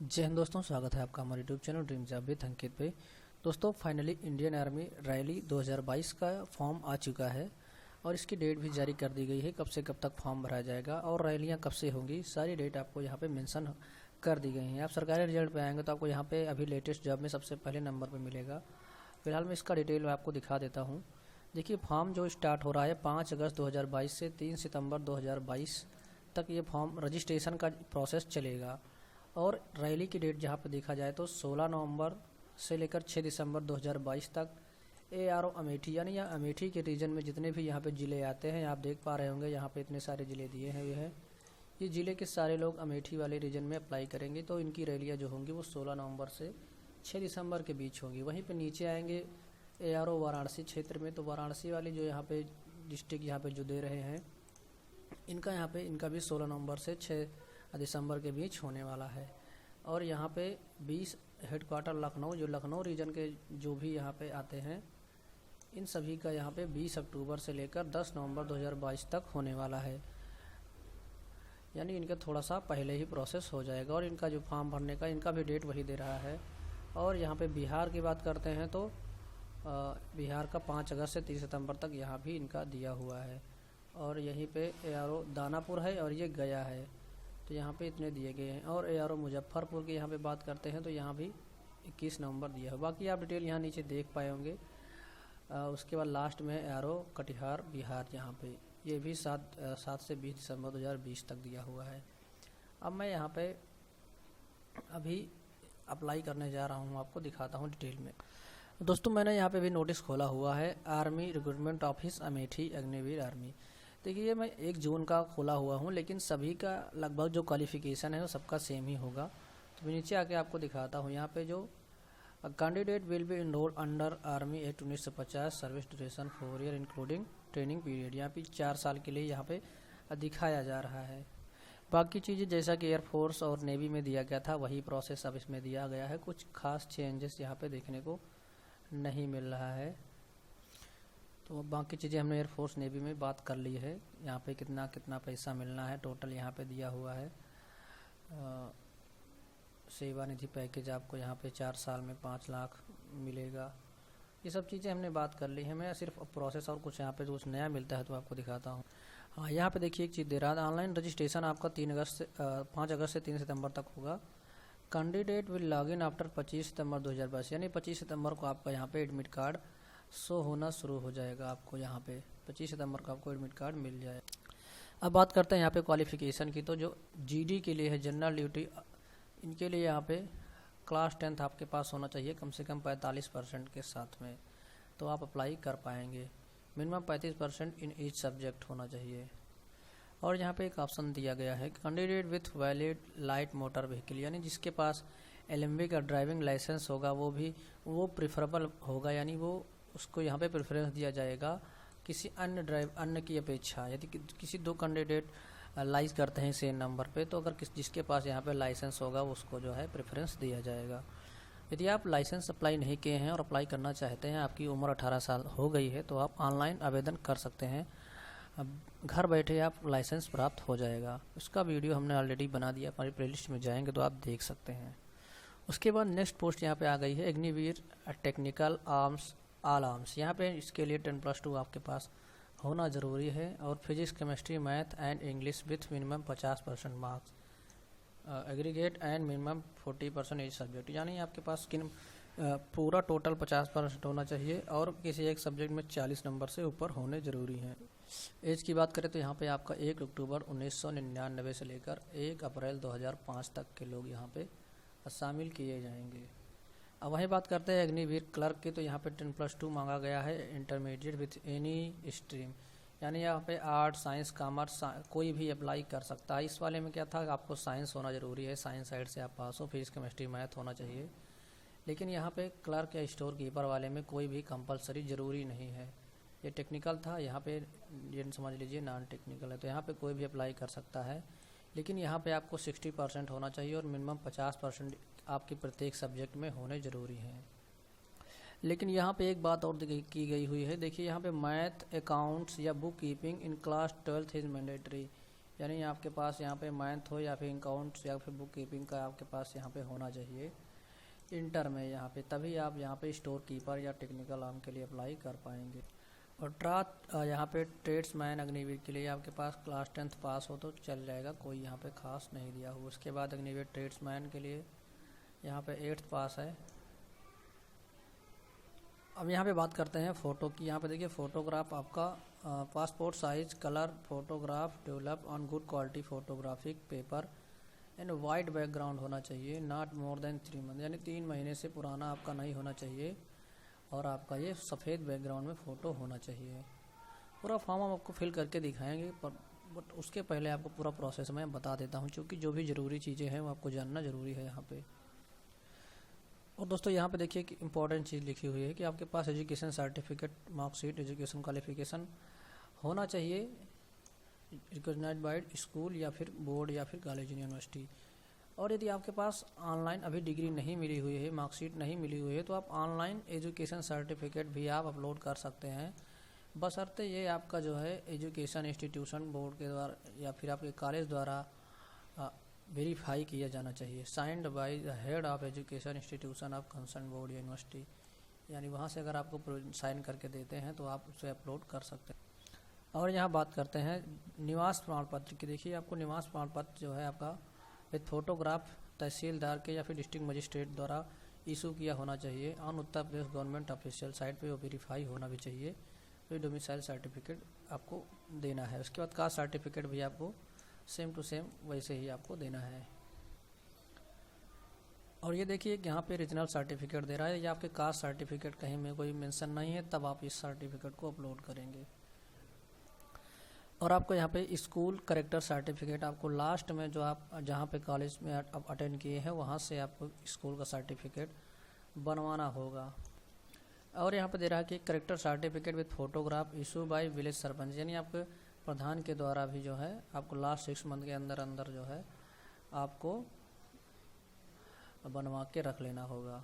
जय हिंद दोस्तों, स्वागत है आपका हमारे YouTube channel dream job with Ankit पे। दोस्तों फाइनली इंडियन आर्मी रैली 2022 का फॉर्म आ चुका है और इसकी डेट भी जारी कर दी गई है। कब से कब तक फॉर्म भरा जाएगा और रैलियां कब से होंगी, सारी डेट आपको यहाँ पे मेंशन कर दी गई हैं। आप सरकारी रिजल्ट पे आएंगे तो आपको यहाँ पे अभी लेटेस्ट जॉब में सबसे पहले नंबर पर मिलेगा। फिलहाल मैं इसका डिटेल में आपको दिखा देता हूँ। देखिए, फॉर्म जो स्टार्ट हो रहा है 5 अगस्त 2022 से 3 सितंबर 2022 तक ये फॉर्म रजिस्ट्रेशन का प्रोसेस चलेगा। और रैली की डेट जहाँ पर देखा जाए तो 16 नवंबर से लेकर 6 दिसंबर 2022 तक ARO अमेठी यानी या अमेठी के रीजन में जितने भी यहाँ पे ज़िले आते हैं, आप देख पा रहे होंगे यहाँ पे इतने सारे ज़िले दिए हैं। ये ज़िले के सारे लोग अमेठी वाले रीजन में अप्लाई करेंगे तो इनकी रैलियाँ जो होंगी वो 16 नवंबर से 6 दिसंबर के बीच होंगी। वहीं पर नीचे आएंगे ARO वाराणसी क्षेत्र में, तो वाराणसी वाली जो यहाँ पे डिस्ट्रिक्ट यहाँ पे जो दे रहे हैं इनका भी 16 नवंबर से 6 दिसंबर के बीच होने वाला है। और यहाँ पे 20 हेडक्वार्टर लखनऊ, जो लखनऊ रीजन के जो भी यहाँ पे आते हैं, इन सभी का यहाँ पे 20 अक्टूबर से लेकर 10 नवंबर 2022 तक होने वाला है। यानी इनका थोड़ा सा पहले ही प्रोसेस हो जाएगा और इनका जो फॉर्म भरने का इनका भी डेट वही दे रहा है। और यहाँ पे बिहार की बात करते हैं तो बिहार का 5 अगस्त से 30 सितंबर तक यहाँ भी इनका दिया हुआ है। और यहीं पे ARO दानापुर है और ये गया है, तो यहाँ पे इतने दिए गए हैं। और ARO मुजफ्फरपुर की यहाँ पे बात करते हैं तो यहाँ भी 21 नवंबर दिया है। बाकी आप डिटेल यहाँ नीचे देख पाए होंगे। उसके बाद लास्ट में ARO कटिहार बिहार, यहाँ पे ये भी 7 से 20 दिसंबर 2020 तक दिया हुआ है। अब मैं यहाँ पे अभी अप्लाई करने जा रहा हूँ, आपको दिखाता हूँ डिटेल में। दोस्तों मैंने यहाँ पे भी नोटिस खोला हुआ है, army recruitment office Amethi Agniveer army. देखिए, मैं 1 जून का खोला हुआ हूँ, लेकिन सभी का लगभग जो क्वालिफिकेशन है वो सबका सेम ही होगा। तो मैं नीचे आके आपको दिखाता हूँ। यहाँ पे जो candidate will be enrolled under army act 1950 service duration 4 year including training period, यहाँ पे 4 साल के लिए यहाँ पे दिखाया जा रहा है। बाकी चीज़ें जैसा कि एयरफोर्स और नेवी में दिया गया था वही प्रोसेस अब इसमें दिया गया है। कुछ खास चेंजेस यहाँ पे देखने को नहीं मिल रहा है। तो बाकी चीज़ें हमने एयरफोर्स नेवी में बात कर ली है। यहाँ पे कितना कितना पैसा मिलना है टोटल यहाँ पे दिया हुआ है। सेवानिधि पैकेज आपको यहाँ पे 4 साल में 5 लाख मिलेगा। ये सब चीज़ें हमने बात कर ली है। मैं सिर्फ प्रोसेस और कुछ यहाँ पे कुछ नया मिलता है तो आपको दिखाता हूँ। हाँ, यहाँ पे देखिए एक चीज़ दे रहा है, ऑनलाइन रजिस्ट्रेशन आपका 5 अगस्त से 3 सितंबर तक होगा। Candidate will log in after 25 सितंबर 2022, यानी 25 सितंबर को आपका यहाँ पे एडमिट कार्ड शो होना शुरू हो जाएगा। आपको यहाँ पे 25 सितंबर को आपको एडमिट कार्ड मिल जाए। अब बात करते हैं यहाँ पे क्वालिफिकेशन की। तो जो GD के लिए है, जनरल ड्यूटी, इनके लिए यहाँ पे क्लास 10th आपके पास होना चाहिए कम से कम 45% के साथ में, तो आप अप्लाई कर पाएंगे। मिनिमम 35% इन ईच सब्जेक्ट होना चाहिए। और यहाँ पे एक ऑप्शन दिया गया है, candidate with valid light motor vehicle, यानी जिसके पास LMV का ड्राइविंग लाइसेंस होगा वो प्रिफरेबल होगा, यानी वो उसको यहाँ पे प्रेफरेंस दिया जाएगा किसी अन्य की अपेक्षा। यदि किसी 2 कैंडिडेट लाइज करते हैं सेम नंबर पे, तो अगर जिसके पास यहाँ पे लाइसेंस होगा उसको जो है प्रेफरेंस दिया जाएगा। यदि आप लाइसेंस अप्लाई नहीं किए हैं और अप्लाई करना चाहते हैं, आपकी उम्र 18 साल हो गई है, तो आप ऑनलाइन आवेदन कर सकते हैं। अब घर बैठे आप लाइसेंस प्राप्त हो जाएगा। उसका वीडियो हमने ऑलरेडी बना दिया, हमारी प्लेलिस्ट में जाएंगे तो आप देख सकते हैं। उसके बाद नेक्स्ट पोस्ट यहाँ पे आ गई है, Agniveer technical arms all arms. यहाँ पे इसके लिए 10+2 आपके पास होना ज़रूरी है। और physics, chemistry, math and English with minimum 50% marks, aggregate and minimum 40% as subject, यानी आपके पास पूरा टोटल 50% होना चाहिए और किसी एक सब्जेक्ट में 40 नंबर से ऊपर होने ज़रूरी हैं। एज की बात करें तो यहाँ पे आपका 1 अक्टूबर 1999 से लेकर 1 अप्रैल 2005 तक के लोग यहाँ पे शामिल किए जाएंगे। अब वहीं बात करते हैं अग्निवीर क्लर्क की, तो यहाँ पे 10+2 मांगा गया है, इंटरमीडिएट विथ एनी स्ट्रीम, यानी यहाँ पे आर्ट, साइंस, कॉमर्स कोई भी अप्लाई कर सकता है। इस वाले में क्या था, आपको साइंस होना ज़रूरी है, साइंस साइड से आप पास हो, फिजिक्स, केमिस्ट्री, मैथ होना चाहिए। लेकिन यहाँ पे क्लर्क या स्टोर कीपर वाले में कोई भी कंपलसरी ज़रूरी नहीं है। ये टेक्निकल था, यहाँ पे ये समझ लीजिए नॉन टेक्निकल है, तो यहाँ पे कोई भी अप्लाई कर सकता है। लेकिन यहाँ पे आपको 60% होना चाहिए और मिनिमम 50% आपके प्रत्येक सब्जेक्ट में होने ज़रूरी हैं। लेकिन यहाँ पे एक बात और की गई हुई है, देखिए यहाँ पे मैथ, अकाउंट्स या book keeping in class 12th is mandatory, यानी आपके पास यहाँ पे मैथ हो या फिर अकाउंट्स या फिर बुक कीपिंग का आपके पास यहाँ पे होना चाहिए इंटर में यहाँ पे, तभी आप यहाँ पे स्टोर कीपर या टेक्निकल आर्म के लिए अप्लाई कर पाएंगे। और यहाँ पे ट्रेड्समैन अग्निवीर के लिए आपके पास क्लास 10th पास हो तो चल जाएगा, कोई यहाँ पे खास नहीं दिया हो। उसके बाद अग्निवीर ट्रेड्समैन के लिए यहाँ पे 8th पास है। अब यहाँ पे बात करते हैं फ़ोटो की। यहाँ पे देखिए फ़ोटोग्राफ आपका passport size colour photograph develop on good quality photographic paper and white background होना चाहिए, नॉट मोर देन 3 मंथ, यानी 3 महीने से पुराना आपका नहीं होना चाहिए और आपका ये सफ़ेद बैकग्राउंड में फ़ोटो होना चाहिए। पूरा फॉर्म हम आपको फिल करके दिखाएंगे, बट उसके पहले आपको पूरा प्रोसेस मैं बता देता हूँ, क्योंकि जो भी ज़रूरी चीज़ें हैं वो आपको जानना ज़रूरी है यहाँ पे। और दोस्तों यहाँ पे देखिए कि इम्पॉर्टेंट चीज़ लिखी हुई है कि आपके पास education certificate, marksheet, education qualification होना चाहिए रिकॉग्नाइज्ड बाय स्कूल या फिर बोर्ड या फिर कॉलेज यूनिवर्सिटी। और यदि आपके पास ऑनलाइन अभी डिग्री नहीं मिली हुई है, मार्कशीट नहीं मिली हुई है, तो आप ऑनलाइन एजुकेशन सर्टिफिकेट भी आप अपलोड कर सकते हैं, बशर्ते ये आपका जो है एजुकेशन इंस्टीट्यूशन बोर्ड के द्वारा या फिर आपके कॉलेज द्वारा वेरीफाई किया जाना चाहिए, signed by the head of education institution of concern board या यूनिवर्सिटी। यानी वहाँ से अगर आपको साइन करके देते हैं तो आप उसे अपलोड कर सकते हैं। और यहाँ बात करते हैं निवास प्रमाण पत्र की। देखिए आपको निवास प्रमाण पत्र जो है आपका विद फोटोग्राफ तहसीलदार के या फिर डिस्ट्रिक्ट मजिस्ट्रेट द्वारा इशू किया होना चाहिए on Uttar Pradesh government official site पे वो वेरीफाई होना भी चाहिए। फिर डोमिसाइल सर्टिफिकेट आपको देना है। उसके बाद कास्ट सर्टिफिकेट भी आपको सेम टू सेम वैसे ही आपको देना है। और ये देखिए यहाँ पे रीजनल सर्टिफिकेट दे रहा है, या आपके कास्ट सर्टिफिकेट कहीं में कोई मेंशन नहीं है तब आप इस सर्टिफिकेट को अपलोड करेंगे। और आपको यहाँ पे स्कूल करेक्टर सर्टिफिकेट आपको लास्ट में जो आप जहाँ पे कॉलेज में आप अटेंड किए हैं वहाँ से आपको स्कूल का सर्टिफिकेट बनवाना होगा। और यहाँ पे दे रहा है कि character certificate with photograph issue bye village sarpanch, यानी आपके प्रधान के द्वारा भी जो है आपको लास्ट 6 मंथ के अंदर अंदर जो है आपको बनवा के रख लेना होगा।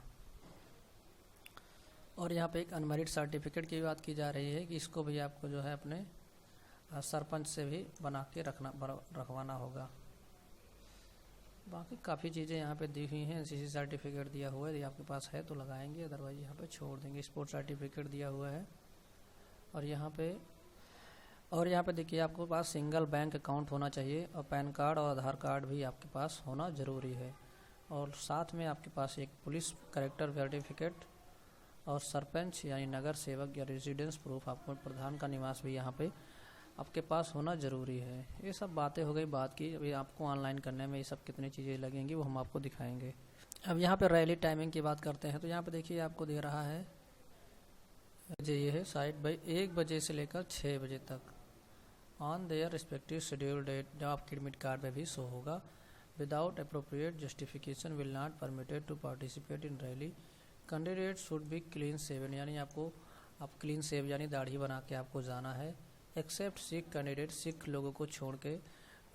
और यहाँ पे एक अनमेरिड सर्टिफिकेट की बात की जा रही है कि इसको भी आपको जो है अपने सरपंच से भी बना के रखवाना होगा। बाकी काफ़ी चीज़ें यहाँ पे दी हुई हैं। एनसीसी सर्टिफिकेट दिया हुआ है, यदि आपके पास है तो लगाएंगे, अदरवाइज यहाँ पे छोड़ देंगे। स्पोर्ट सर्टिफिकेट दिया हुआ है। और यहाँ पे देखिए आपके पास सिंगल बैंक अकाउंट होना चाहिए और पैन कार्ड और आधार कार्ड भी आपके पास होना ज़रूरी है। और साथ में आपके पास एक पुलिस करेक्टर सर्टिफिकेट और सरपंच यानी नगर सेवक या रेजिडेंस प्रूफ, आपको प्रधान का निवास भी यहाँ पे आपके पास होना ज़रूरी है। ये सब बातें हो गई बात की। अभी आपको ऑनलाइन करने में ये सब कितनी चीज़ें लगेंगी वो हम आपको दिखाएंगे। अब यहाँ पे रैली टाइमिंग की बात करते हैं तो यहाँ पे देखिए आपको दे रहा है ये है साइट बाई 1 बजे से लेकर 6 बजे तक on their respective schedule date, जो आपके एडमिट कार्ड पे भी शो होगा। Without appropriate justification will not permitted to participate in rally. Candidate should be clean seven, यानी आप क्लीन सेव यानी दाढ़ी बना के आपको जाना है। एक्सेप्ट सिख कैंडिडेट, सिख लोगों को छोड़ के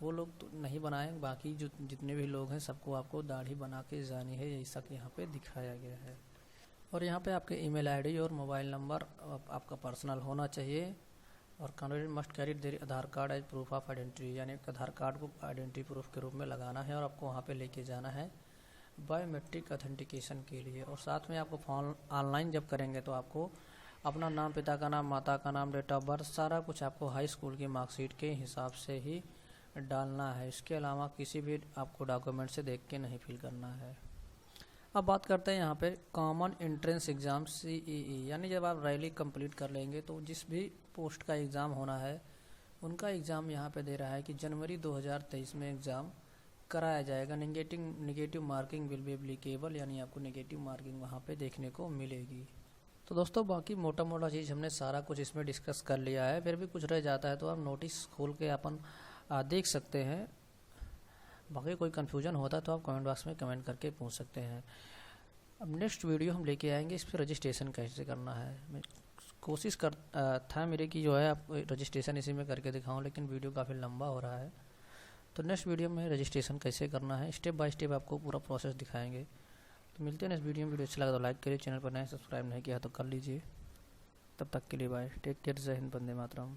वो लोग तो नहीं बनाए, बाकी जो जितने भी लोग हैं सबको आपको दाढ़ी बना के जानी है, जैसा कि यहाँ पे दिखाया गया है। और यहाँ पे आपके ईमेल आईडी और मोबाइल नंबर आपका पर्सनल होना चाहिए। और candidate must carry their Aadhaar card as proof of identity, यानी आधार कार्ड को आइडेंटिटी प्रूफ के रूप में लगाना है और आपको वहाँ पे लेके जाना है बायोमेट्रिक ऑथेंटिकेशन के लिए। और साथ में आपको फॉर्म ऑनलाइन जब करेंगे तो आपको अपना नाम, पिता का नाम, माता का नाम, डेट ऑफ बर्थ, सारा कुछ आपको हाई स्कूल की मार्कशीट के हिसाब से ही डालना है। इसके अलावा किसी भी आपको डॉक्यूमेंट से देख के नहीं फिल करना है। अब बात करते हैं यहाँ पे कॉमन एंट्रेंस एग्ज़ाम CEE, यानी जब आप रैली कंप्लीट कर लेंगे तो जिस भी पोस्ट का एग्ज़ाम होना है उनका एग्ज़ाम यहाँ पे दे रहा है कि जनवरी 2023 में एग्ज़ाम कराया जाएगा। Negative marking will be applicable, यानी आपको नेगेटिव मार्किंग वहाँ पे देखने को मिलेगी। तो दोस्तों बाकी मोटा मोटा चीज़ हमने सारा कुछ इसमें डिस्कस कर लिया है। फिर भी कुछ रह जाता है तो आप नोटिस खोल के अपन देख सकते हैं। बाकी कोई कन्फ्यूजन होता है तो आप कमेंट बॉक्स में कमेंट करके पूछ सकते हैं। अब नेक्स्ट वीडियो हम लेके आएंगे इस पर रजिस्ट्रेशन कैसे करना है। मैं कोशिश था मेरे कि जो है आप रजिस्ट्रेशन इसी में करके दिखाऊं, लेकिन वीडियो काफ़ी लंबा हो रहा है। तो नेक्स्ट वीडियो में रजिस्ट्रेशन कैसे करना है स्टेप बाय स्टेप आपको पूरा प्रोसेस दिखाएंगे। तो मिलते हैं नेक्स्ट वीडियो में। वीडियो अच्छा लगा तो लाइक करिए, चैनल पर नए सब्सक्राइब नहीं किया तो कर लीजिए। तब तक के लिए बाय, टेक केयर, जय हिंद, वंदे मातरम।